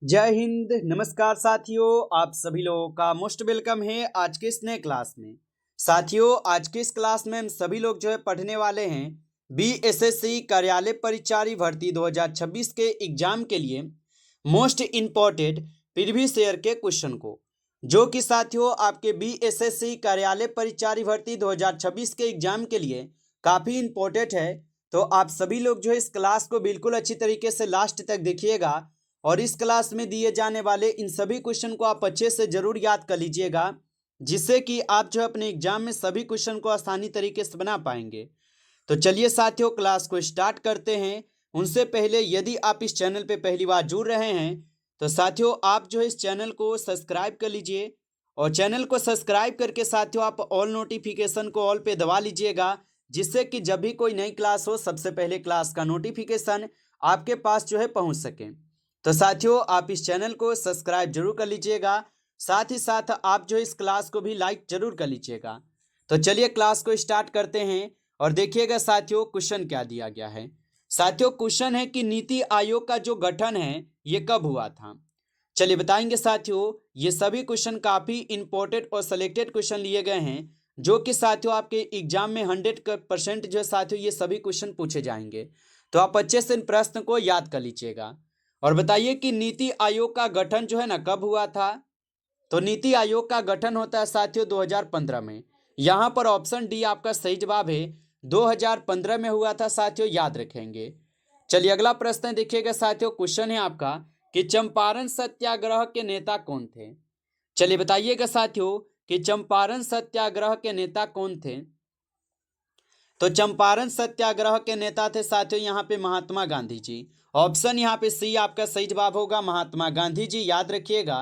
जय हिंद। नमस्कार साथियों, आप सभी लोगों का मोस्ट वेलकम है आज के इस नए क्लास में। साथियों, आज के इस क्लास में हम सभी लोग जो है पढ़ने वाले हैं बीएसएससी कार्यालय परिचारी भर्ती 2026 के एग्जाम के लिए मोस्ट इम्पोर्टेंट प्रीवियस ईयर के क्वेश्चन को, जो कि साथियों आपके बीएसएससी कार्यालय परिचारी भर्ती 2026 के एग्जाम के लिए काफ़ी इम्पोर्टेंट है। तो आप सभी लोग जो है इस क्लास को बिल्कुल अच्छी तरीके से लास्ट तक देखिएगा और इस क्लास में दिए जाने वाले इन सभी क्वेश्चन को आप अच्छे से जरूर याद कर लीजिएगा, जिससे कि आप जो अपने एग्जाम में सभी क्वेश्चन को आसानी तरीके से बना पाएंगे। तो चलिए साथियों, क्लास को स्टार्ट करते हैं। उनसे पहले यदि आप इस चैनल पे पहली बार जुड़ रहे हैं तो साथियों आप जो है इस चैनल को सब्सक्राइब कर लीजिए और चैनल को सब्सक्राइब करके साथियों आप ऑल नोटिफिकेशन को ऑल पे दबा लीजिएगा, जिससे कि जब भी कोई नई क्लास हो सबसे पहले क्लास का नोटिफिकेशन आपके पास जो है पहुंच सके। तो साथियों आप इस चैनल को सब्सक्राइब जरूर कर लीजिएगा, साथ ही साथ आप जो इस क्लास को भी लाइक जरूर कर लीजिएगा। तो चलिए क्लास को स्टार्ट करते हैं और देखिएगा साथियों क्वेश्चन क्या दिया गया है। साथियों क्वेश्चन है कि नीति आयोग का जो गठन है ये कब हुआ था। चलिए बताएंगे साथियों, ये सभी क्वेश्चन काफी इंपॉर्टेंट और सिलेक्टेड क्वेश्चन लिए गए हैं, जो कि साथियों आपके एग्जाम में 100% जो है साथियों ये सभी क्वेश्चन पूछे जाएंगे। तो आप अच्छे से इन प्रश्न को याद कर लीजिएगा और बताइए कि नीति आयोग का गठन जो है ना कब हुआ था। तो नीति आयोग का गठन होता है साथियों 2015 में। यहाँ पर ऑप्शन डी आपका सही जवाब है, 2015 में हुआ था साथियों, याद रखेंगे। चलिए अगला प्रश्न देखिएगा साथियों, क्वेश्चन है आपका कि चंपारण सत्याग्रह के नेता कौन थे। चलिए बताइएगा साथियों कि चंपारण सत्याग्रह के नेता कौन थे। तो चंपारण सत्याग्रह के नेता थे साथियों यहाँ पे महात्मा गांधी जी। ऑप्शन यहाँ पे सी आपका सही जवाब होगा, महात्मा गांधी जी, याद रखिएगा।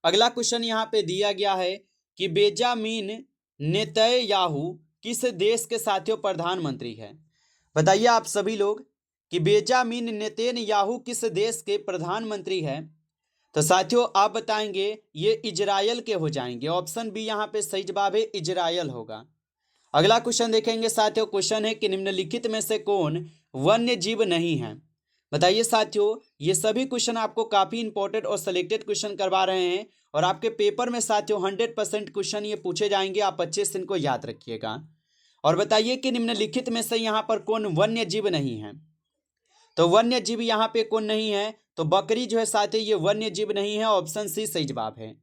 अगला क्वेश्चन यहाँ पे दिया गया है कि बेंजामिन नेतन्याहू किस देश के साथियों प्रधानमंत्री है। बताइए आप सभी लोग कि बेंजामिन नेतन्याहू किस देश के प्रधानमंत्री है। तो साथियों आप बताएंगे ये इजराइल के हो जाएंगे। ऑप्शन बी यहाँ पे सही जवाब है, इजराइल होगा। अगला क्वेश्चन देखेंगे साथियों, क्वेश्चन है कि निम्नलिखित में से कौन वन्य जीव नहीं है। बताइए साथियों, ये सभी क्वेश्चन आपको काफी इंपॉर्टेंट और सिलेक्टेड क्वेश्चन करवा रहे हैं और आपके पेपर में साथियों 100% क्वेश्चन ये पूछे जाएंगे, आप अच्छे से इनको याद रखिएगा। और बताइए कि निम्नलिखित में से यहाँ पर कौन वन्य जीव नहीं है। तो वन्य जीव यहाँ पे कौन नहीं है, तो बकरी जो है साथियों ये वन्य जीव नहीं है, ऑप्शन सी सही जवाब है।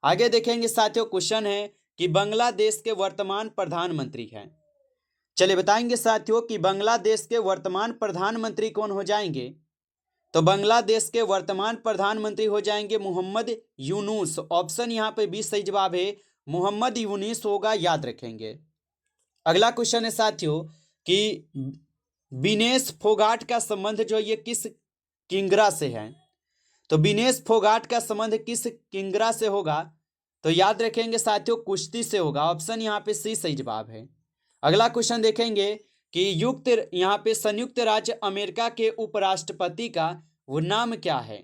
आगे देखेंगे साथियों, क्वेश्चन है कि बांग्लादेश के वर्तमान प्रधानमंत्री हैं। चलिए बताएंगे साथियों कि बांग्लादेश के वर्तमान प्रधानमंत्री कौन हो जाएंगे। तो बांग्लादेश के वर्तमान प्रधानमंत्री हो जाएंगे मोहम्मद यूनुस। ऑप्शन यहाँ पे भी सही जवाब है, मोहम्मद यूनुस होगा, याद रखेंगे। अगला क्वेश्चन है साथियों कि विनेश फोगाट का संबंध जो ये किस किंगरा से है। तो विनेश फोगाट का संबंध किस किंगरा से होगा। तो याद रखेंगे साथियों कुश्ती से होगा। ऑप्शन यहाँ पे सी सही जवाब है। अगला क्वेश्चन देखेंगे कि यहाँ पे संयुक्त राज्य अमेरिका के उपराष्ट्रपति का वो नाम क्या है।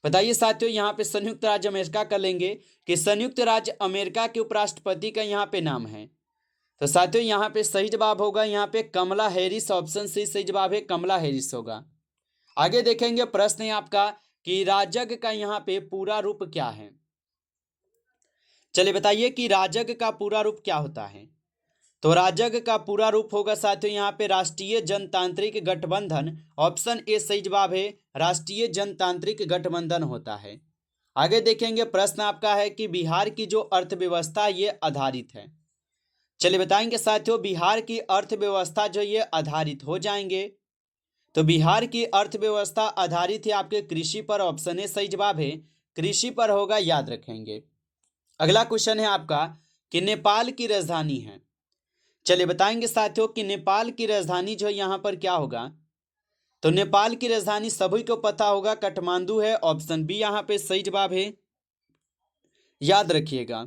बताइए साथियों, यहाँ पे संयुक्त राज्य अमेरिका का लेंगे कि संयुक्त राज्य अमेरिका के उपराष्ट्रपति का यहाँ पे नाम है। तो साथियों यहाँ पे सही जवाब होगा यहाँ पे कमला हैरिस। ऑप्शन सी सही जवाब है, कमला हैरिस होगा। आगे देखेंगे प्रश्न है आपका कि राजग का यहाँ पे पूरा रूप क्या है। चलिए बताइए कि राजग का पूरा रूप क्या होता है। तो राजग का पूरा रूप होगा साथियों यहाँ पे राष्ट्रीय जनतांत्रिक गठबंधन। ऑप्शन ए सही जवाब है, राष्ट्रीय जनतांत्रिक गठबंधन होता है। आगे देखेंगे प्रश्न आपका है कि बिहार की जो अर्थव्यवस्था ये आधारित है। चलिए बताएंगे साथियों, बिहार की अर्थव्यवस्था जो ये आधारित हो जाएंगे। तो बिहार की अर्थव्यवस्था आधारित है आपके कृषि पर। ऑप्शन ए सही जवाब है, कृषि पर होगा, याद रखेंगे। अगला क्वेश्चन है आपका कि नेपाल की राजधानी है। चलिए बताएंगे साथियों कि नेपाल की राजधानी जो है यहाँ पर क्या होगा। तो नेपाल की राजधानी सभी को पता होगा, काठमांडू है। ऑप्शन बी यहाँ पे सही जवाब है, याद रखिएगा।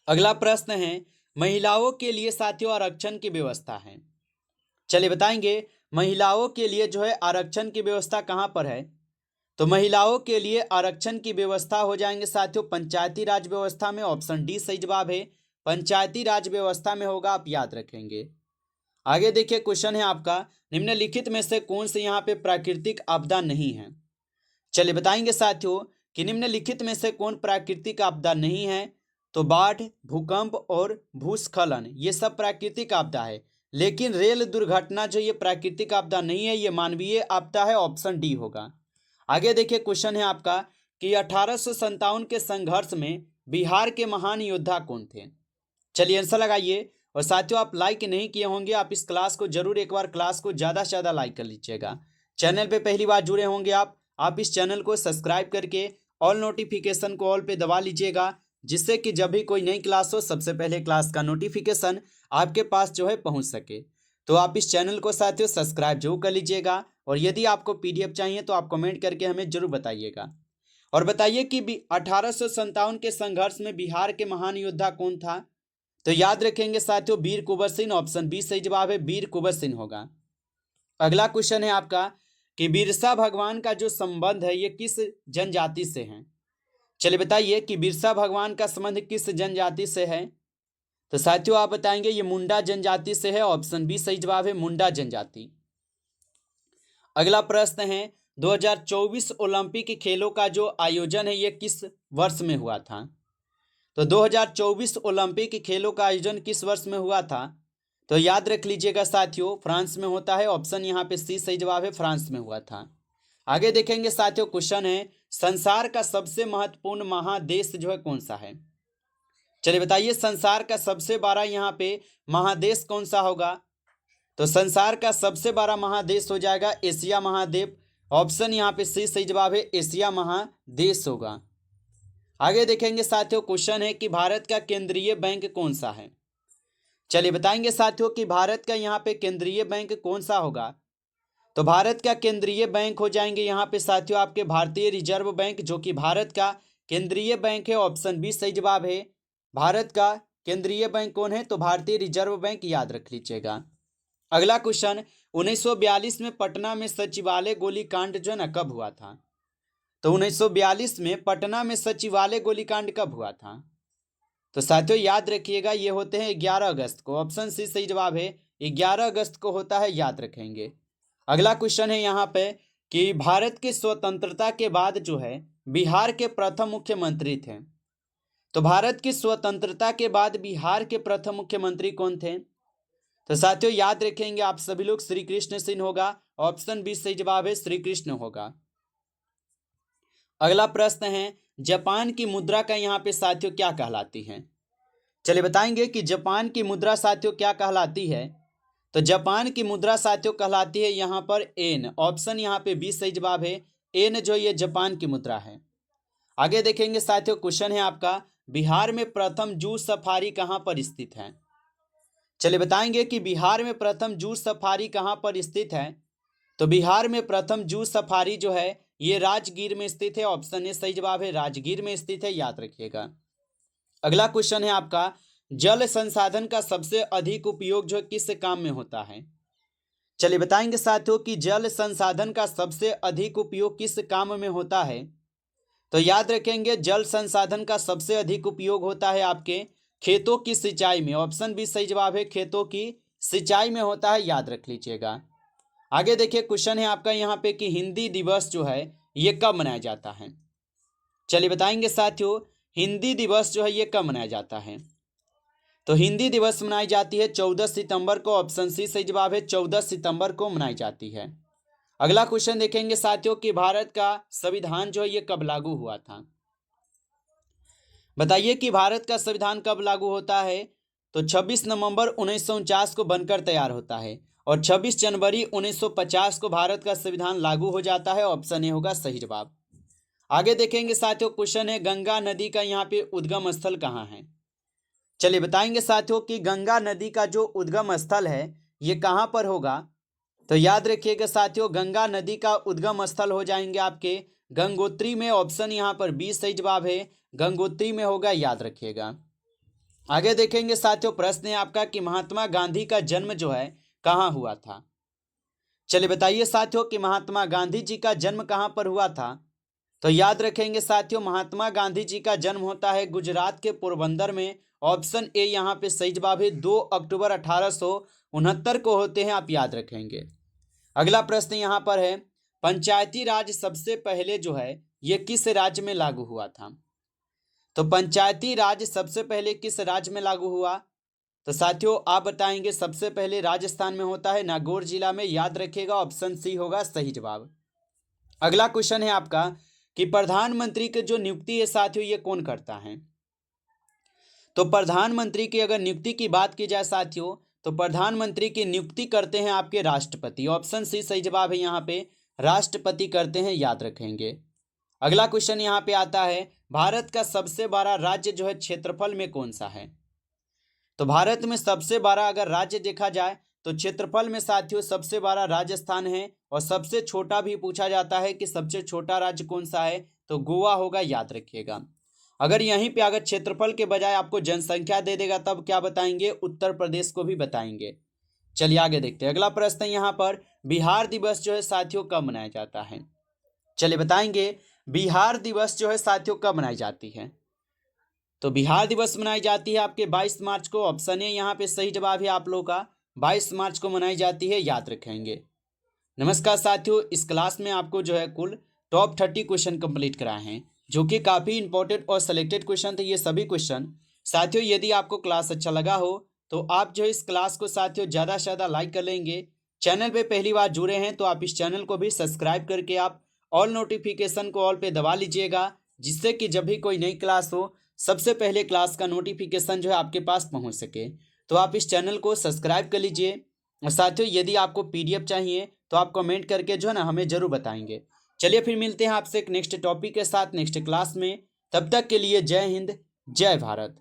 अगला प्रश्न है महिलाओं के लिए साथियों आरक्षण की व्यवस्था है। चलिए बताएंगे महिलाओं के लिए जो है आरक्षण की व्यवस्था कहाँ पर है। तो महिलाओं के लिए आरक्षण की व्यवस्था हो जाएंगे साथियों पंचायती राज व्यवस्था में। ऑप्शन डी सही जवाब है, पंचायती राज व्यवस्था में होगा, आप याद रखेंगे। आगे देखिए क्वेश्चन है आपका निम्नलिखित में से कौन से यहाँ पे प्राकृतिक आपदा नहीं है। चलिए बताएंगे साथियों कि निम्नलिखित में से कौन प्राकृतिक आपदा नहीं है। तो बाढ़, भूकंप और भूस्खलन ये सब प्राकृतिक आपदा है, लेकिन रेल दुर्घटना जो ये प्राकृतिक आपदा नहीं है, ये मानवीय आपदा है। ऑप्शन डी होगा। आगे देखिए क्वेश्चन है आपका कि 1857 के संघर्ष में बिहार के महान योद्धा कौन थे। चलिए आंसर लगाइए। और साथियों आप लाइक नहीं किए होंगे, आप इस क्लास को जरूर एक बार क्लास को ज़्यादा से ज़्यादा लाइक कर लीजिएगा। चैनल पे पहली बार जुड़े होंगे आप इस चैनल को सब्सक्राइब करके ऑल नोटिफिकेशन को ऑल पे दबा लीजिएगा, जिससे कि जब भी कोई नई क्लास हो सबसे पहले क्लास का नोटिफिकेशन आपके पास जो है पहुंच सके। तो आप इस चैनल को साथियों सब्सक्राइब जरूर कर लीजिएगा। और यदि आपको PDF चाहिए तो आप कमेंट करके हमें जरूर बताइएगा। और बताइए कि 1857 के संघर्ष में बिहार के महान योद्धा कौन था। तो याद रखेंगे साथियों वीर कुंवर सिंह। ऑप्शन बी सही जवाब है, वीर कुंवर सिंह होगा। अगला क्वेश्चन है आपका कि बिरसा भगवान का जो संबंध है ये किस जनजाति से है। चलिए बताइए कि बिरसा भगवान का संबंध किस जनजाति से है। तो साथियों आप बताएंगे ये मुंडा जनजाति से है। ऑप्शन बी सही जवाब है, मुंडा जनजाति। अगला प्रश्न है 2024 ओलंपिक खेलों का जो आयोजन है ये किस वर्ष में हुआ था। तो 2024 ओलंपिक खेलों का आयोजन किस वर्ष में हुआ था। तो याद रख लीजिएगा साथियों फ्रांस में होता है। ऑप्शन यहाँ पे सी सही जवाब है, फ्रांस में हुआ था। आगे देखेंगे साथियों क्वेश्चन है संसार का सबसे महत्वपूर्ण महादेश जो है कौन सा है। चलिए बताइए संसार का सबसे बड़ा यहाँ पे महादेश कौन सा होगा। तो संसार का सबसे बड़ा महादेश हो जाएगा एशिया महाद्वीप। ऑप्शन यहाँ पे सी सही जवाब है, एशिया महादेश होगा। आगे देखेंगे साथियों क्वेश्चन है कि भारत का केंद्रीय बैंक कौन सा है। चलिए बताएंगे साथियों कि भारत का यहाँ पे केंद्रीय बैंक कौन सा होगा। तो भारत का केंद्रीय बैंक हो जाएंगे यहाँ पे साथियों आपके भारतीय रिजर्व बैंक, जो कि भारत का केंद्रीय बैंक है। ऑप्शन बी सही जवाब है, भारत का केंद्रीय बैंक कौन है। तो भारतीय रिजर्व बैंक, याद रख लीजिएगा। अगला क्वेश्चन 1942 में पटना में सचिवालय गोलीकांड जो है ना कब हुआ था। तो 1942 में पटना में सचिवालय गोलीकांड कब हुआ था। तो साथियों याद रखिएगा ये होते हैं 11 अगस्त को। ऑप्शन सी सही जवाब है, 11 अगस्त को होता है, याद रखेंगे। अगला क्वेश्चन है यहाँ पे कि भारत की स्वतंत्रता के बाद जो है बिहार के प्रथम मुख्यमंत्री थे। तो भारत की स्वतंत्रता के बाद बिहार के प्रथम मुख्यमंत्री कौन थे। तो साथियों याद रखेंगे आप सभी लोग, श्री कृष्ण सिंह होगा। ऑप्शन बी सही जवाब है, श्री कृष्ण होगा। अगला प्रश्न है जापान की मुद्रा का यहाँ पे साथियों क्या कहलाती है। चलिए बताएंगे कि जापान की मुद्रा साथियों क्या कहलाती है। तो जापान की मुद्रा साथियों कहलाती है यहाँ पर एन। ऑप्शन यहाँ पे बी सही जवाब है, एन जो ये जापान की मुद्रा है। आगे देखेंगे साथियों क्वेश्चन है आपका बिहार में प्रथम जूट सफारी कहाँ पर स्थित है। चलिए बताएंगे कि बिहार में प्रथम जूट सफारी कहाँ पर स्थित है। तो बिहार में प्रथम जूट सफारी जो है ये राजगीर में स्थित है। ऑप्शन ए सही जवाब है, राजगीर में स्थित है, याद रखिएगा। अगला क्वेश्चन है आपका जल संसाधन का सबसे अधिक उपयोग जो किस काम में होता है। चलिए बताएंगे साथियों कि जल संसाधन का सबसे अधिक उपयोग किस काम में होता है। तो याद रखेंगे जल संसाधन का सबसे अधिक उपयोग होता है आपके खेतों की सिंचाई में। ऑप्शन बी सही जवाब है, खेतों की सिंचाई में होता है, याद रख लीजिएगा। आगे देखिए क्वेश्चन है आपका यहाँ पे कि हिंदी दिवस जो है ये कब मनाया जाता है। चलिए बताएंगे साथियों हिंदी दिवस जो है ये कब मनाया जाता है। तो हिंदी दिवस मनाई जाती है 14 सितंबर को। ऑप्शन सी सही जवाब है, 14 सितंबर को मनाई जाती है। अगला क्वेश्चन देखेंगे साथियों कि भारत का संविधान जो है ये कब लागू हुआ था। बताइए कि भारत का संविधान कब लागू होता है। तो 26 नवंबर 1949 को बनकर तैयार होता है और 26 जनवरी 1950 को भारत का संविधान लागू हो जाता है। ऑप्शन ए होगा सही जवाब। आगे देखेंगे साथियों क्वेश्चन है गंगा नदी का यहाँ पे उद्गम स्थल कहाँ है। चलिए बताएंगे साथियों कि गंगा नदी का जो उद्गम स्थल है ये कहाँ पर होगा। तो याद रखिएगा साथियों गंगा नदी का उद्गम स्थल हो जाएंगे आपके गंगोत्री में। ऑप्शन यहाँ पर बी सही जवाब है, गंगोत्री में होगा, याद रखिएगा। आगे देखेंगे साथियों प्रश्न है आपका कि महात्मा गांधी का जन्म जो है कहाँ हुआ था। चलिए बताइए साथियों कि महात्मा गांधी जी का जन्म कहाँ पर हुआ था। तो याद रखेंगे साथियों महात्मा गांधी जी का जन्म होता है गुजरात के पोरबंदर में। ऑप्शन ए यहाँ पे सही जवाब है, 2 अक्टूबर 1869 को होते हैं, आप याद रखेंगे। अगला प्रश्न यहाँ पर है पंचायती राज सबसे पहले जो है ये किस राज्य में लागू हुआ था? तो पंचायती राज सबसे पहले किस राज्य में लागू हुआ? तो साथियों आप बताएंगे सबसे पहले राजस्थान में होता है, नागौर जिला में। याद रखिएगा, ऑप्शन सी होगा सही जवाब। अगला क्वेश्चन है आपका कि प्रधानमंत्री की जो नियुक्ति है साथियों ये कौन करता है? तो प्रधानमंत्री की अगर नियुक्ति की बात की जाए साथियों, तो प्रधानमंत्री की नियुक्ति करते हैं आपके राष्ट्रपति। ऑप्शन सी सही जवाब है, यहाँ पे राष्ट्रपति करते हैं, याद रखेंगे। अगला क्वेश्चन यहाँ पे आता है, भारत का सबसे बड़ा राज्य जो है क्षेत्रफल में कौन सा है? तो भारत में सबसे बड़ा अगर राज्य देखा जाए तो क्षेत्रफल में साथियों सबसे बड़ा राजस्थान है, और सबसे छोटा भी पूछा जाता है कि सबसे छोटा राज्य कौन सा है, तो गोवा होगा, याद रखिएगा। अगर यहीं पे अगर क्षेत्रफल के बजाय आपको जनसंख्या दे देगा तब क्या बताएंगे? उत्तर प्रदेश को भी बताएंगे। चलिए आगे देखते हैं। अगला प्रश्न है यहाँ पर, बिहार दिवस जो है साथियों कब मनाया जाता है? चलिए बताएंगे, बिहार दिवस जो है साथियों कब मनाई जाती है? तो बिहार दिवस मनाई जाती है आपके 22 मार्च को। ऑप्शन ए यहाँ पे सही जवाब है आप लोगों का, 22 मार्च को मनाई जाती है, याद रखेंगे। नमस्कार साथियों, इस क्लास में आपको जो है कुल टॉप 30 क्वेश्चन कंप्लीट कराए हैं, जो कि काफ़ी इंपॉर्टेंट और सिलेक्टेड क्वेश्चन थे ये सभी क्वेश्चन। साथियों यदि आपको क्लास अच्छा लगा हो तो आप जो इस क्लास को साथियों ज़्यादा से ज़्यादा लाइक कर लेंगे। चैनल पे पहली बार जुड़े हैं तो आप इस चैनल को भी सब्सक्राइब करके आप ऑल नोटिफिकेशन को ऑल पे दबा लीजिएगा, जिससे कि जब भी कोई नई क्लास हो सबसे पहले क्लास का नोटिफिकेशन जो है आपके पास पहुंच सके। तो आप इस चैनल को सब्सक्राइब कर लीजिए। और साथियों यदि आपको पीडीएफ चाहिए तो आप कमेंट करके जो है ना हमें जरूर बताएंगे। चलिए फिर मिलते हैं आपसे एक नेक्स्ट टॉपिक के साथ नेक्स्ट क्लास में। तब तक के लिए जय हिंद, जय भारत।